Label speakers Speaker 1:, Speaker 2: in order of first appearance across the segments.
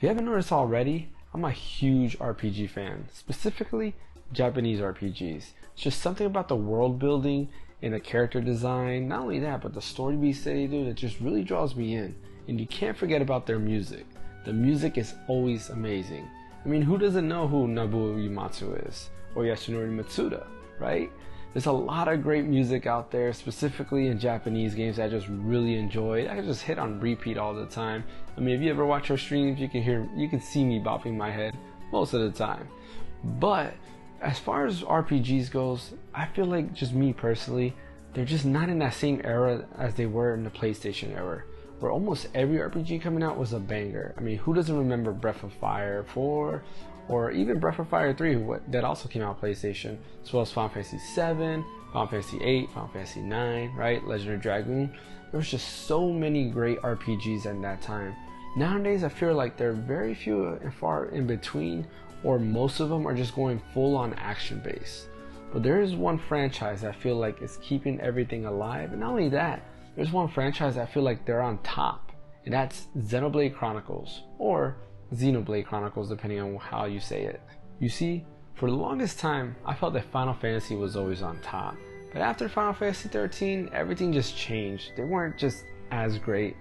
Speaker 1: If you haven't noticed already, I'm a huge RPG fan, specifically Japanese RPGs. It's just something about the world building and the character design, not only that, but the story beats that they do that just really draws me in. And you can't forget about their music. The music is always amazing. I mean, who doesn't know who Nobuo Uematsu is? Or Yasunori Mitsuda, right? There's a lot of great music out there, specifically in Japanese games that I just really enjoyed. I can just hit on repeat all the time. I mean, if you ever watch our streams, you can see me bopping my head most of the time. But as far as RPGs goes, I feel like, just me personally, they're just not in that same era as they were in the PlayStation era, where almost every RPG coming out was a banger. I mean, who doesn't remember Breath of Fire 4 or even Breath of Fire 3 that also came out on PlayStation, as well as Final Fantasy 7, Final Fantasy 8, Final Fantasy 9, right? Legend of Dragoon. There was just so many great RPGs at that time. Nowadays, I feel like they're very few and far in between, or most of them are just going full on action based. But there is one franchise I feel like is keeping everything alive, and not only that, there's one franchise I feel like they're on top, and that's Xenoblade Chronicles, or Xenoblade Chronicles depending on how you say it. You see, for the longest time I felt that Final Fantasy was always on top, but after Final Fantasy 13 everything just changed. They weren't just as great.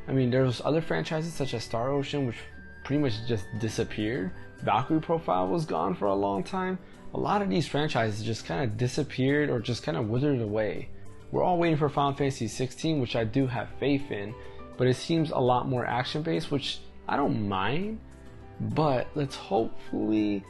Speaker 1: I mean, there was other franchises such as Star Ocean which pretty much just disappeared. Valkyrie Profile was gone for a long time. A lot of these franchises just kind of disappeared or just kind of withered away. We're all waiting for Final Fantasy 16, which I do have faith in, but it seems a lot more action based, which I don't mind, but let's hopefully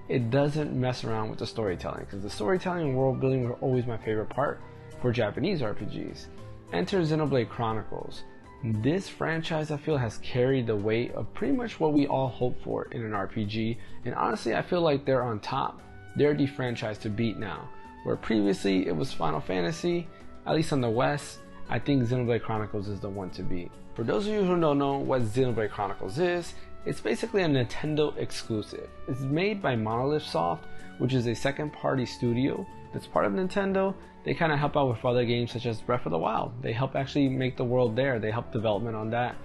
Speaker 1: it doesn't mess around with the storytelling, because the storytelling and world building were always my favorite part for Japanese RPGs. Enter Xenoblade Chronicles. This franchise I feel has carried the weight of pretty much what we all hope for in an RPG, and honestly I feel like they're on top. They're the franchise to beat now. Where previously it was Final Fantasy, at least on the West, I think Xenoblade Chronicles is the one to beat. For those of you who don't know what Xenoblade Chronicles is, it's basically a Nintendo exclusive. It's made by Monolith Soft, which is a second party studio that's part of Nintendo. They kind of help out with other games such as Breath of the Wild. They help actually make the world there. They help development on that.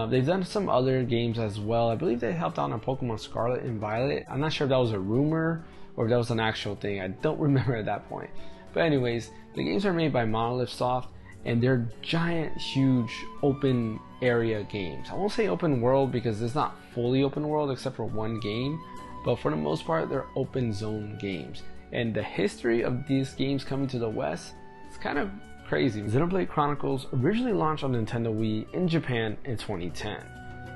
Speaker 1: They've done some other games as well. I believe they helped out on Pokemon Scarlet and Violet. I'm not sure if that was a rumor or if that was an actual thing. I don't remember at that point. But anyways, the games are made by Monolith Soft, and they're giant, huge, open area games. I won't say open world because it's not fully open world except for one game, but for the most part, they're open zone games. And the history of these games coming to the West, it's kind of crazy. Xenoblade Chronicles originally launched on Nintendo Wii in Japan in 2010.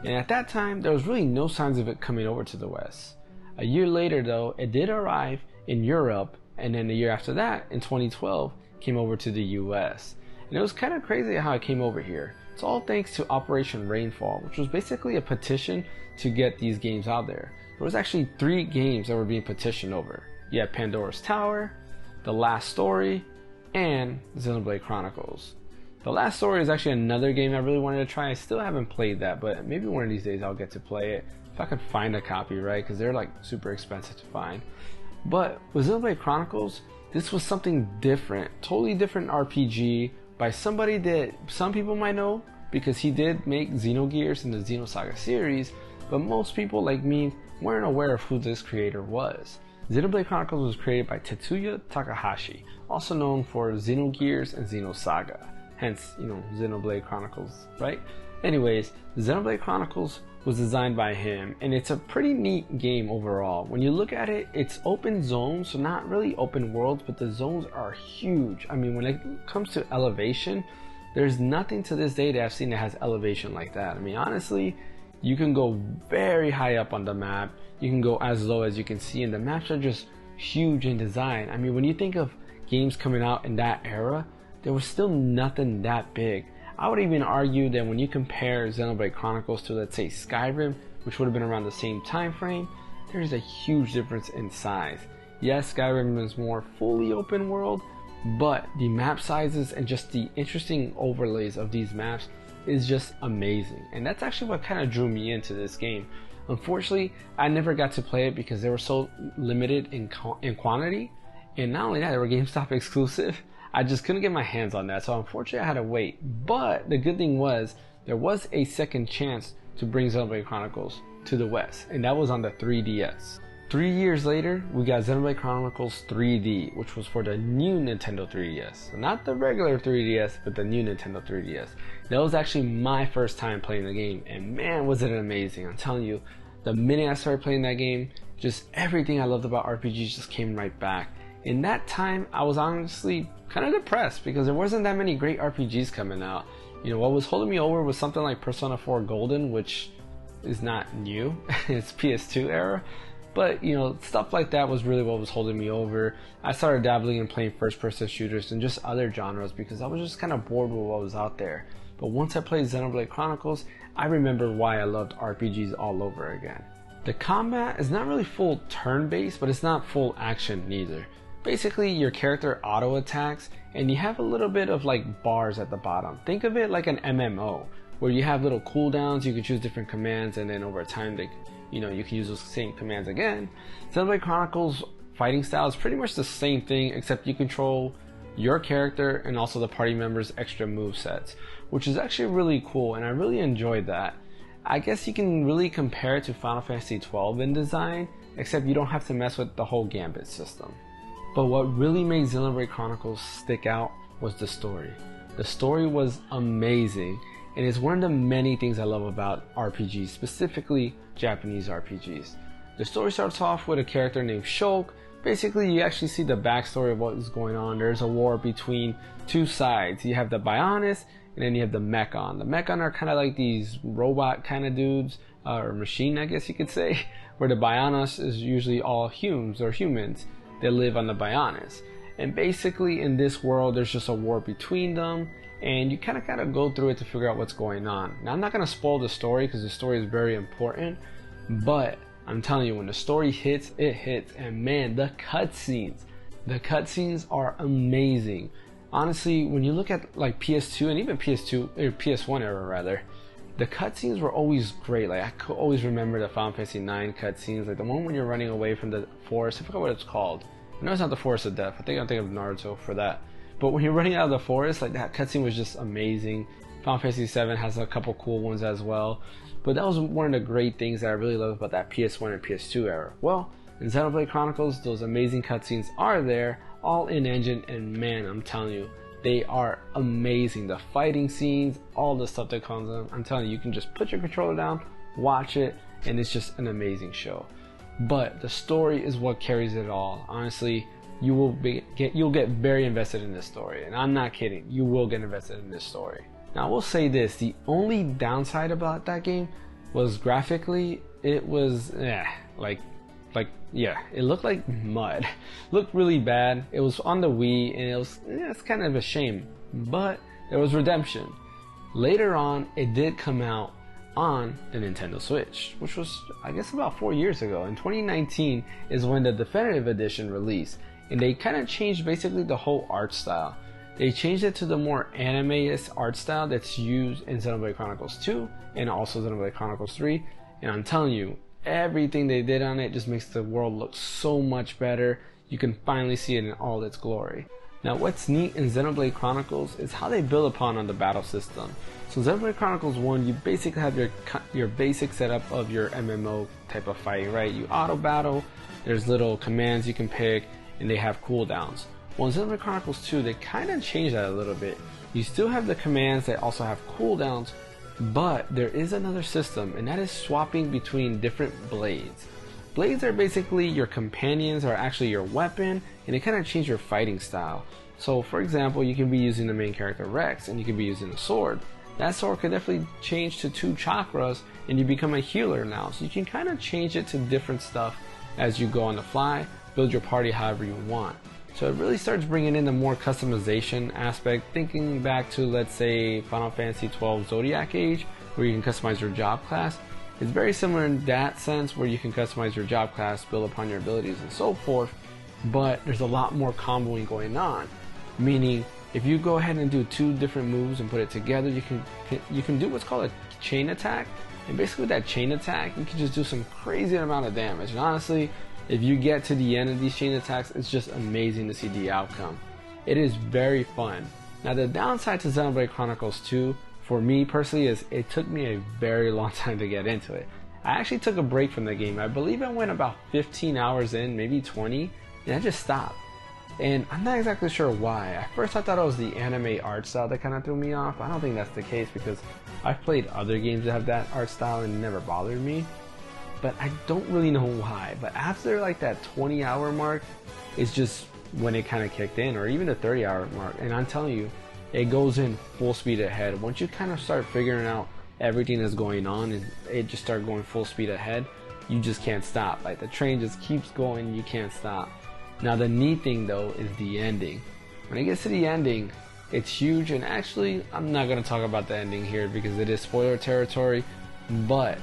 Speaker 1: And at that time, there was really no signs of it coming over to the West. A year later though, it did arrive in Europe, and then the year after that, in 2012, came over to the US. And it was kind of crazy how it came over here. It's all thanks to Operation Rainfall, which was basically a petition to get these games out there. There was actually 3 games that were being petitioned over. You had Pandora's Tower, The Last Story, and Xenoblade Chronicles. The Last Story is actually another game I really wanted to try. I still haven't played that, but maybe one of these days I'll get to play it. If I could find a copy, right? Because they're like super expensive to find. But with Xenoblade Chronicles, this was something different. Totally different RPG by somebody that some people might know because he did make Xenogears in the Xenosaga series, but most people like me weren't aware of who this creator was. Xenoblade Chronicles was created by Tetsuya Takahashi, also known for Xenogears and Xenosaga, hence, Xenoblade Chronicles, right? Anyways, Xenoblade Chronicles was designed by him, and it's a pretty neat game overall. When you look at it, it's open zones, so not really open worlds, but the zones are huge. I mean, when it comes to elevation, there's nothing to this day that I've seen that has elevation like that. I mean, honestly, you can go very high up on the map, you can go as low as you can see, and the maps are just huge in design. I mean, when you think of games coming out in that era, there was still nothing that big. I would even argue that when you compare Xenoblade Chronicles to, let's say, Skyrim, which would have been around the same time frame, there's a huge difference in size. Yes, Skyrim is more fully open world, but the map sizes and just the interesting overlays of these maps is just amazing. And that's actually what kind of drew me into this game. Unfortunately, I never got to play it because they were so limited in quantity, and not only that, they were GameStop exclusive. I just couldn't get my hands on that, so unfortunately I had to wait. But the good thing was, there was a second chance to bring Xenoblade Chronicles to the West, and that was on the 3DS. 3 years later, we got Xenoblade Chronicles 3D, which was for the new Nintendo 3DS. So not the regular 3DS, but the new Nintendo 3DS. That was actually my first time playing the game, and man, was it amazing. I'm telling you, the minute I started playing that game, just everything I loved about RPGs just came right back. In that time, I was honestly kind of depressed because there wasn't that many great RPGs coming out. You know, what was holding me over was something like Persona 4 Golden, which is not new. It's PS2 era. But, you know, stuff like that was really what was holding me over. I started dabbling in playing first-person shooters and just other genres because I was just kind of bored with what was out there. But once I played Xenoblade Chronicles, I remember why I loved RPGs all over again. The combat is not really full turn-based, but it's not full action neither. Basically, your character auto-attacks, and you have a little bit of like bars at the bottom. Think of it like an MMO, where you have little cooldowns, you can choose different commands, and then over time, you can use those same commands again. Xenoblade Chronicles fighting style is pretty much the same thing, except you control your character and also the party members' extra move sets, which is actually really cool, and I really enjoyed that. I guess you can really compare it to Final Fantasy XII in design, except you don't have to mess with the whole gambit system. But what really made Xenoblade Chronicles stick out was the story. The story was amazing, and it's one of the many things I love about RPGs, specifically Japanese RPGs. The story starts off with a character named Shulk. Basically, you actually see the backstory of what is going on. There's a war between two sides. You have the Bionis, and then you have the Mechon. The Mechon are kind of like these robot kind of dudes, or machine, I guess you could say, where the Bionis is usually all humans that live on the Bionis. And basically, in this world, there's just a war between them, and you kind of gotta go through it to figure out what's going on. Now, I'm not gonna spoil the story because the story is very important, but I'm telling you, when the story hits, it hits. And man, the cutscenes are amazing. Honestly, when you look at like PS2 and even PS1 era rather, the cutscenes were always great. Like I could always remember the Final Fantasy IX cutscenes, like the one when you're running away from the forest. I forgot what it's called. I know it's not the Forest of Death. I think I'm thinking of Naruto for that. But when you're running out of the forest, like that cutscene was just amazing. Final Fantasy VII has a couple cool ones as well. But that was one of the great things that I really loved about that PS1 and PS2 era. Well, in Xenoblade Chronicles, those amazing cutscenes are there, all in-engine, and man, I'm telling you, they are amazing. The fighting scenes, all the stuff that comes in, I'm telling you, you can just put your controller down, watch it, and it's just an amazing show. But the story is what carries it all. Honestly, you'll get very invested in this story, and I'm not kidding. You will get invested in this story. Now, I will say this: the only downside about that game was graphically, it was it looked like mud. Looked really bad. It was on the Wii, and it's kind of a shame. But there was redemption. Later on, it did come out on the Nintendo Switch, which was, I guess, about 4 years ago. In 2019 is when the definitive edition released, and they kind of changed basically the whole art style. They changed it to the more anime-esque art style that's used in Xenoblade Chronicles 2 and also Xenoblade Chronicles 3, and I'm telling you, everything they did on it just makes the world look so much better. You can finally see it in all its glory. Now, what's neat in Xenoblade Chronicles is how they build upon on the battle system. So Xenoblade Chronicles 1, you basically have your basic setup of your MMO type of fighting, right? You auto battle, there's little commands you can pick, and they have cooldowns. Well, in Xenoblade Chronicles 2, they kind of changed that a little bit. You still have the commands that also have cooldowns, but there is another system, and that is swapping between different blades. Blades are basically your companions, are actually your weapon, and they kind of change your fighting style. So, for example, you can be using the main character Rex, and you can be using a sword. That sword could definitely change to 2 chakras, and you become a healer now. So you can kind of change it to different stuff as you go on the fly, build your party however you want. So it really starts bringing in the more customization aspect, thinking back to, let's say, Final Fantasy XII Zodiac Age, where you can customize your job class. It's very similar in that sense, where you can customize your job class, build upon your abilities and so forth, but there's a lot more comboing going on. Meaning, if you go ahead and do 2 different moves and put it together, you can do what's called a chain attack, and basically with that chain attack, you can just do some crazy amount of damage. And honestly, if you get to the end of these chain attacks, it's just amazing to see the outcome. It is very fun. Now, the downside to Xenoblade Chronicles 2, for me personally, is it took me a very long time to get into it. I actually took a break from the game. I believe I went about 15 hours in, maybe 20, and I just stopped. And I'm not exactly sure why. At first I thought it was the anime art style that kind of threw me off. I don't think that's the case because I've played other games that have that art style and it never bothered me. But I don't really know why. But after like that 20-hour mark, it's just when it kind of kicked in, or even the 30-hour mark. And I'm telling you, it goes in full speed ahead. Once you kind of start figuring out everything that's going on and it just started going full speed ahead, you just can't stop. Like the train just keeps going, you can't stop. Now the neat thing though is the ending. When it gets to the ending, it's huge, and actually I'm not going to talk about the ending here because it is spoiler territory, but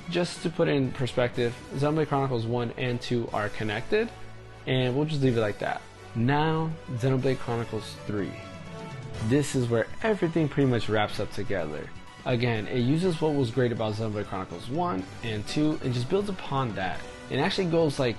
Speaker 1: just to put it in perspective, Xenoblade Chronicles 1 and 2 are connected, and we'll just leave it like that. Now Xenoblade Chronicles 3. This is where everything pretty much wraps up together. Again, it uses what was great about Xenoblade Chronicles 1 and 2 and just builds upon that. It actually goes like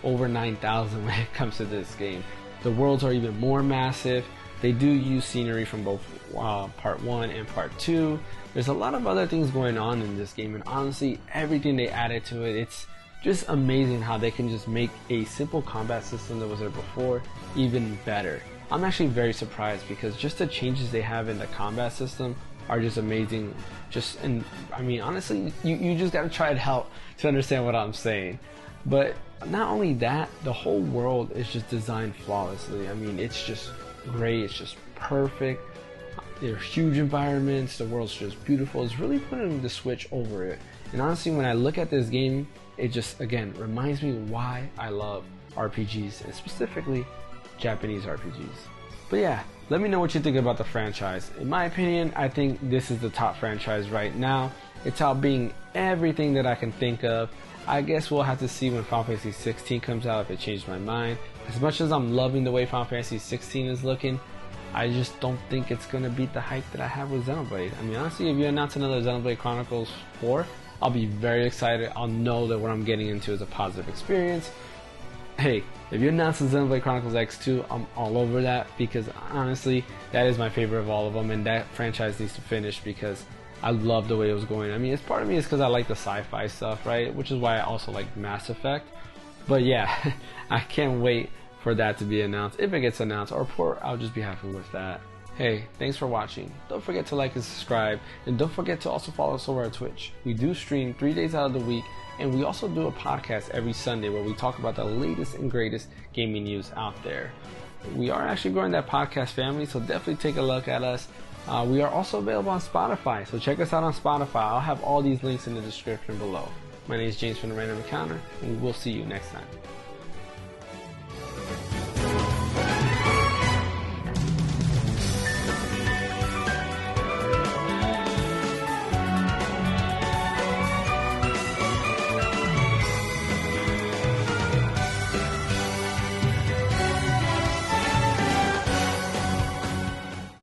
Speaker 1: over 9,000 when it comes to this game. The worlds are even more massive. They do use scenery from both part 1 and part 2. There's a lot of other things going on in this game, and honestly everything they added to it, it's just amazing how they can just make a simple combat system that was there before even better. I'm actually very surprised because just the changes they have in the combat system are just amazing. And I mean honestly, you just gotta try it out to understand what I'm saying. But not only that, the whole world is just designed flawlessly. I mean, it's just great, it's just perfect. They're huge environments, the world's just beautiful. It's really putting the switch over it. And honestly, when I look at this game, it just, again, reminds me why I love RPGs, and specifically Japanese RPGs. But yeah, let me know what you think about the franchise. In my opinion, I think this is the top franchise right now. It's outbeing everything that I can think of. I guess we'll have to see when Final Fantasy 16 comes out if it changed my mind. As much as I'm loving the way Final Fantasy 16 is looking, I just don't think it's going to beat the hype that I have with Xenoblade. I mean, honestly, if you announce another Xenoblade Chronicles 4, I'll be very excited. I'll know that what I'm getting into is a positive experience. Hey, if you announce the Xenoblade Chronicles X2, I'm all over that because honestly, that is my favorite of all of them, and that franchise needs to finish because I love the way it was going. I mean, it's part of me is because I like the sci-fi stuff, right? Which is why I also like Mass Effect. But yeah, I can't wait for that to be announced. If it gets announced or port, I'll just be happy with that. Hey, thanks for watching. Don't forget to like and subscribe, and don't forget to also follow us over on Twitch. We do stream 3 days out of the week, and we also do a podcast every Sunday where we talk about the latest and greatest gaming news out there. We are actually growing that podcast family, so definitely take a look at us. We are also available on Spotify, so check us out on Spotify. I'll have all these links in the description below. My name is James from The Random Encounter, and we'll see you next time.